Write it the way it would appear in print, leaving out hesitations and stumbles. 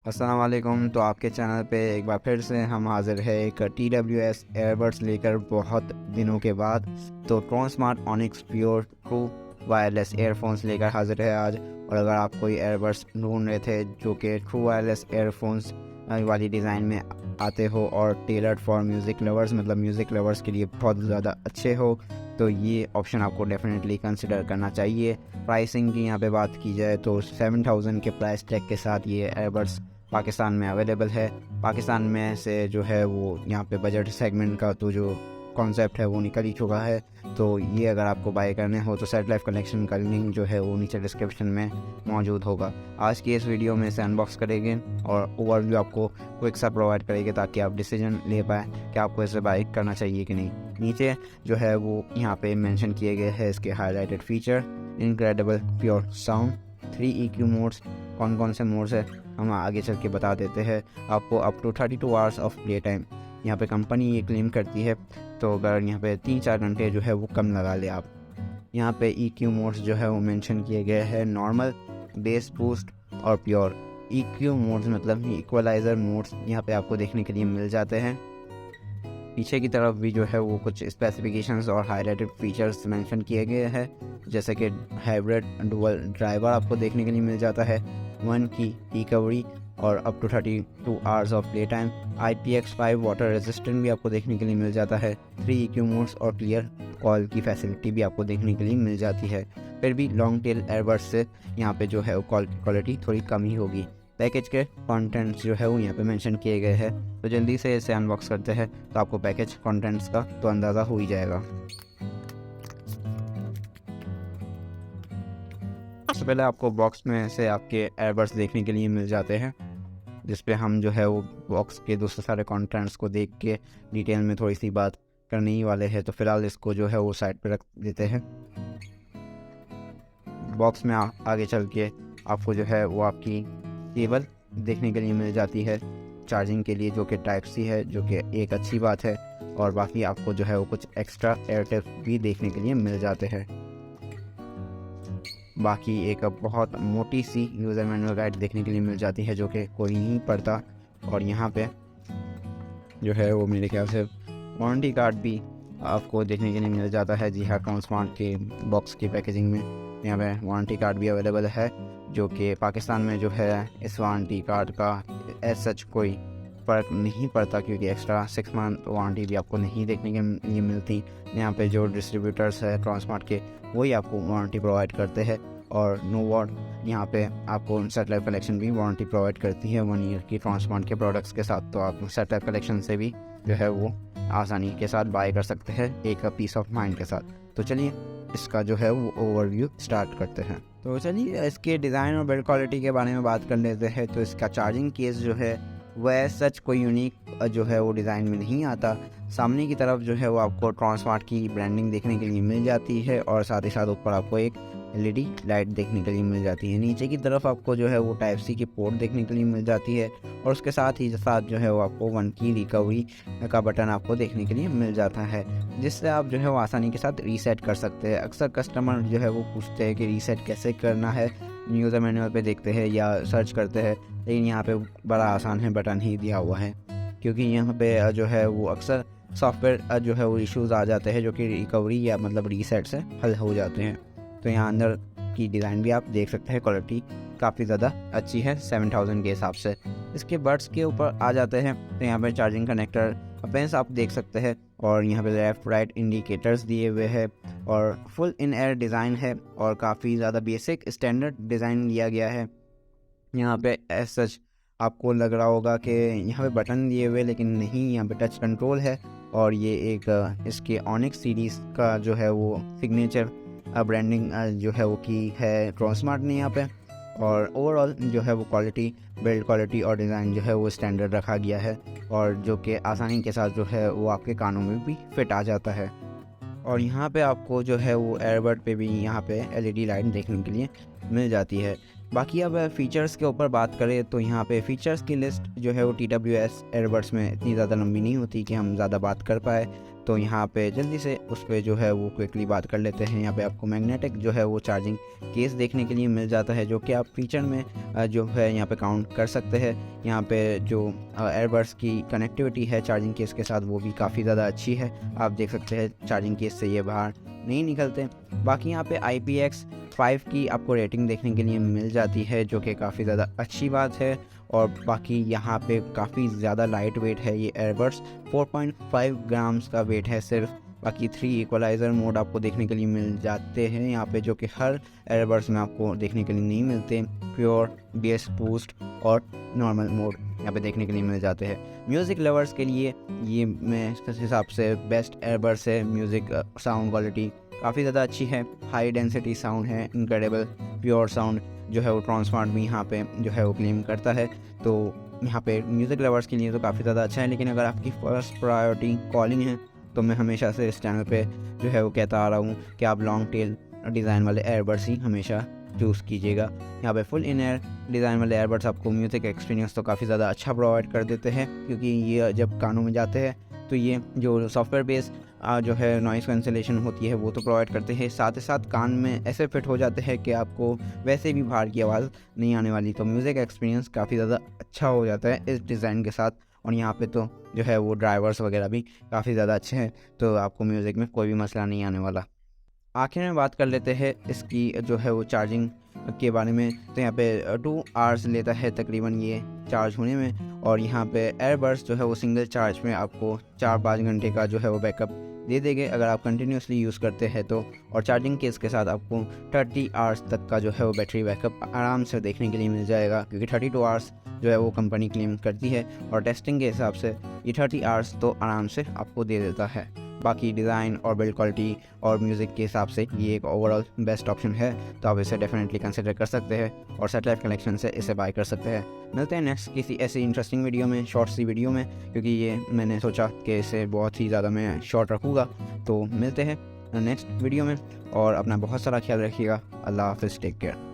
अस्सलाम वालेकुम। तो आपके चैनल पे एक बार फिर से हम हाज़िर है एक TWS एयरबड्स लेकर बहुत दिनों के बाद। तो Tron smart Onyx pure true wireless earphones लेकर हाज़िर है आज। और अगर आप कोई एयरबड्स ढूंढ रहे थे जो कि ट्रू वायरलेस एयरफोन्स वाली डिज़ाइन में आते हो और टेलर्ड फॉर म्यूज़िक लवर्स, मतलब म्यूज़िक लवर्स के लिए बहुत ज़्यादा अच्छे हो, तो ये ऑप्शन आपको डेफिनेटली कंसिडर करना चाहिए। प्राइसिंग की यहाँ पे बात की जाए तो 7000 के प्राइस टैग के साथ ये एयरबड्स पाकिस्तान में अवेलेबल है। पाकिस्तान में से जो है वो यहाँ पे बजट सेगमेंट का तो जो कॉन्सेप्ट है वो निकल ही चुका है। तो ये अगर आपको बाय करने हो तो सेट लाइफ कलेक्शन का लिंक जो है वो नीचे डिस्क्रिप्शन में मौजूद होगा। आज की इस वीडियो में इसे अनबॉक्स करेंगे और ओवरव्यू आपको क्विक सा प्रोवाइड करेंगे ताकि आप डिसीजन ले पाएँ कि आपको इसे बाय करना चाहिए कि नहीं। नीचे जो है वो यहाँ पे मेंशन किए गए हैं इसके highlighted feature, incredible pure sound, 3 EQ modes. कौन कौन से मोड्स है हम आगे चल के बता देते हैं आपको। Up to 32 hours of play time यहाँ पे कंपनी ये क्लेम करती है। तो अगर यहाँ पे 3-4 घंटे जो है वो कम लगा ले आप। यहाँ पे EQ मोड्स जो है वो मेंशन किए गए हैं, नॉर्मल, बेस, बूस्ट और प्योर। EQ मोड्स मतलब इक्वलाइज़र मोड्स यहाँ पे आपको देखने के लिए मिल जाते हैं। पीछे की तरफ भी जो है वो कुछ स्पेसिफिकेशंस और हाईलाइटेड फीचर्स मेंशन किए गए हैं, जैसे कि हाइब्रिड डुअल ड्राइवर आपको देखने के लिए मिल जाता है, 1 की रिकवरी और up to 32 hours of play time. IPX5 water resistant भी आपको देखने के लिए मिल जाता है। 3 EQ मोड्स और क्लियर कॉल की फैसिलिटी भी आपको देखने के लिए मिल जाती है। फिर भी लॉन्ग टेल एयरबड्स से यहाँ पे जो है वो कॉल की क्वालिटी थोड़ी कम ही होगी। पैकेज के कंटेंट्स जो है वो यहाँ पे मेंशन किए गए हैं, तो जल्दी से इसे अनबॉक्स करते हैं तो आपको पैकेज कंटेंट्स का तो अंदाज़ा हो ही जाएगा। सबसे पहले आपको बॉक्स में से आपके एयरबड्स देखने के लिए मिल जाते हैं, जिस पे हम जो है वो बॉक्स के दूसरे सारे कंटेंट्स को देख के डिटेल में थोड़ी सी बात करने ही वाले हैं। तो फिलहाल इसको जो है वो साइड पे रख देते हैं। बॉक्स में आगे चल के आपको जो है वो आपकी केबल देखने के लिए मिल जाती है चार्जिंग के लिए, जो कि टाइप सी है, जो कि एक अच्छी बात है। और बाकी आपको जो है वो कुछ एक्स्ट्रा एयरटेल भी देखने के लिए मिल जाते हैं। बाकी एक बहुत मोटी सी यूज़र मैनुअल गाइड देखने के लिए मिल जाती है, जो कि कोई नहीं पढ़ता। और यहाँ पे जो है वो मेरे ख्याल से वारंटी कार्ड भी आपको देखने के लिए मिल जाता है। जी हाँ, ट्रोन स्मार्ट के बॉक्स की पैकेजिंग में यहाँ पे वारंटी कार्ड भी अवेलेबल है, जो कि पाकिस्तान में जो है इस वारंटी कार्ड का एज सच कोई फ़र्क नहीं पड़ता, क्योंकि एक्स्ट्रा 6 मंथ वारंटी भी आपको नहीं देखने के लिए मिलती। यहाँ पे जो डिस्ट्रीब्यूटर्स है ट्रोन स्मार्ट के वही आपको वारंटी प्रोवाइड करते हैं। और नो वॉट यहाँ पे आपको सेट लाइफ कलेक्शन भी वारंटी प्रोवाइड करती है 1 ईयर की ट्रोन स्मार्ट के प्रोडक्ट्स के साथ। तो आप सेट लाइफ कलेक्शन से भी जो है वो आसानी के साथ बाय कर सकते हैं एक पीस ऑफ माइंड के साथ। तो चलिए इसका जो है वो ओवरव्यू स्टार्ट करते हैं। तो चलिए इसके डिज़ाइन और बिल्ड क्वालिटी के बारे में बात कर लेते हैं। तो इसका चार्जिंग केस जो है वह सच कोई यूनिक जो है वो डिज़ाइन में नहीं आता। सामने की तरफ जो है वो आपको ट्रोन स्मार्ट की ब्रांडिंग देखने के लिए मिल जाती है और साथ ही साथ ऊपर आपको एक LED लाइट देखने के लिए मिल जाती है। नीचे की तरफ आपको जो है वो टाइप सी की पोर्ट देखने के लिए मिल जाती है और उसके साथ ही साथ जो है वो आपको 1 की रिकवरी का बटन आपको देखने के लिए मिल जाता है, जिससे आप जो है वो आसानी के साथ रीसेट कर सकते हैं। अक्सर कस्टमर जो है वो पूछते हैं कि रीसेट कैसे करना है, यूज़र मैनुअल पे देखते हैं या सर्च करते हैं, लेकिन यहाँ पे बड़ा आसान है, बटन ही दिया हुआ है। क्योंकि यहाँ पे जो है वो अक्सर सॉफ्टवेयर जो है वो इश्यूज़ आ जाते हैं जो कि रिकवरी या मतलब रीसेट से हल हो जाते हैं। तो यहाँ अंदर की डिज़ाइन भी आप देख सकते हैं, क्वालिटी काफ़ी ज़्यादा अच्छी है 7000 के हिसाब से। इसके बड्स के ऊपर आ जाते हैं तो यहाँ पे चार्जिंग कनेक्टर पेंस आप देख सकते हैं और यहाँ पे लेफ़्ट राइट इंडिकेटर्स दिए हुए हैं और फुल इन एयर डिज़ाइन है और काफ़ी ज़्यादा बेसिक स्टैंडर्ड डिज़ाइन लिया गया है। यहाँ पे एज सच आपको लग रहा होगा कि यहाँ पे बटन दिए हुए, लेकिन नहीं, यहाँ पे टच कंट्रोल है। और ये एक इसके ऑनिक्स सीरीज़ का जो है वो सिग्नेचर ब्रांडिंग जो है वो की है ट्रोन स्मार्ट ने यहाँ पे। और ओवरऑल जो है वो क्वालिटी, बिल्ड क्वालिटी और डिज़ाइन जो है वो स्टैंडर्ड रखा गया है और जो कि आसानी के साथ जो है वो आपके कानों में भी फिट आ जाता है। और यहाँ पे आपको जो है वो एयरबड पे भी यहाँ पे LED लाइट देखने के लिए मिल जाती है। बाकी अब फ़ीचर्स के ऊपर बात करें तो यहाँ पे फ़ीचर्स की लिस्ट जो है वो TWS एयरबड्स में इतनी ज़्यादा लंबी नहीं होती कि हम ज़्यादा बात कर पाए, तो यहाँ पे जल्दी से उस पर जो है वो क्विकली बात कर लेते हैं। यहाँ पे आपको मैग्नेटिक जो है वो चार्जिंग केस देखने के लिए मिल जाता है, जो कि आप फीचर में जो है यहाँ पे काउंट कर सकते हैं। यहाँ पे जो एयरबड्स की कनेक्टिविटी है चार्जिंग केस के साथ वो भी काफ़ी ज़्यादा अच्छी है। आप देख सकते हैं चार्जिंग केस से ये बाहर नहीं निकलते। बाकी यहाँ पे IPX5 की आपको रेटिंग देखने के लिए मिल जाती है, जो कि काफ़ी ज़्यादा अच्छी बात है। और बाकी यहाँ पे काफ़ी ज़्यादा लाइट वेट है ये एयरबड्स, 4.5 ग्राम्स का वेट है सिर्फ। बाकी 3 इक्वलाइज़र मोड आपको देखने के लिए मिल जाते हैं यहाँ पे, जो कि हर एयरबड्स में आपको देखने के लिए नहीं मिलते। प्योर, बेस बूस्ट और नॉर्मल मोड यहाँ पे देखने के लिए मिल जाते हैं। म्यूज़िक लवर्स के लिए ये मैं इस हिसाब से बेस्ट एयरबड्स है। म्यूज़िक साउंड क्वालिटी काफ़ी ज़्यादा अच्छी है, हाई डेंसिटी साउंड है, इनक्रेडिबल प्योर साउंड जो है वो ट्रांसफॉर्म भी यहाँ पे जो है वो क्लेम करता है। तो यहाँ पे म्यूज़िक लवर्स के लिए तो काफ़ी ज़्यादा अच्छा है। लेकिन अगर आपकी फर्स्ट प्रायोरिटी कॉलिंग है तो मैं हमेशा से इस चैनल पे जो है वो कहता आ रहा हूँ कि आप लॉन्ग टेल डिज़ाइन वाले एयरबड्स ही हमेशा चूज़ कीजिएगा। यहाँ पे फुल इन एयर डिज़ाइन वाले एयरबड्स आपको म्यूज़िक एक्सपीरियंस तो काफ़ी ज़्यादा अच्छा प्रोवाइड कर देते हैं, क्योंकि ये जब कानों में जाते हैं तो ये जो सॉफ्टवेयर बेस जो है नॉइज़ कैंसिलेशन होती है वो तो प्रोवाइड करते हैं, साथ ही साथ कान में ऐसे फिट हो जाते हैं कि आपको वैसे भी बाहर की आवाज़ नहीं आने वाली। तो म्यूज़िक एक्सपीरियंस काफ़ी ज़्यादा अच्छा हो जाता है इस डिज़ाइन के साथ। और यहाँ पे तो जो है वो ड्राइवर्स वगैरह भी काफ़ी ज़्यादा अच्छे हैं, तो आपको म्यूज़िक में कोई भी मसला नहीं आने वाला। आखिर में बात कर लेते हैं इसकी जो है वो चार्जिंग के बारे में। तो यहाँ पे 2 आवर्स लेता है तकरीबन ये चार्ज होने में। और यहाँ पे एयरबड्स जो है वो सिंगल चार्ज में आपको 4-5 घंटे का जो है वो बैकअप दे देंगे अगर आप कंटिन्यूसली यूज़ करते हैं तो। और चार्जिंग केस के साथ आपको 30 आवर्स तक का जो है वो बैटरी बैकअप आराम से देखने के लिए मिल जाएगा, क्योंकि 32 आवर्स जो है वो कंपनी क्लेम करती है और टेस्टिंग के हिसाब से ये 30 आवर्स तो आराम से आपको दे देता है। बाकी डिज़ाइन और बिल्ड क्वालिटी और म्यूज़िक के हिसाब से ये एक ओवरऑल बेस्ट ऑप्शन है, तो आप इसे डेफिनेटली कंसिडर कर सकते हैं और सैटेलाइट कलेक्शन से इसे बाय कर सकते हैं। मिलते हैं नेक्स्ट किसी ऐसी इंटरेस्टिंग वीडियो में, शॉर्ट सी वीडियो में, क्योंकि ये मैंने सोचा कि इसे बहुत ही ज़्यादा मैं शॉर्ट रखूँगा। तो मिलते हैं नेक्स्ट वीडियो में और अपना बहुत सारा ख्याल रखिएगा। अल्लाह हाफ़िज़, टेक केयर।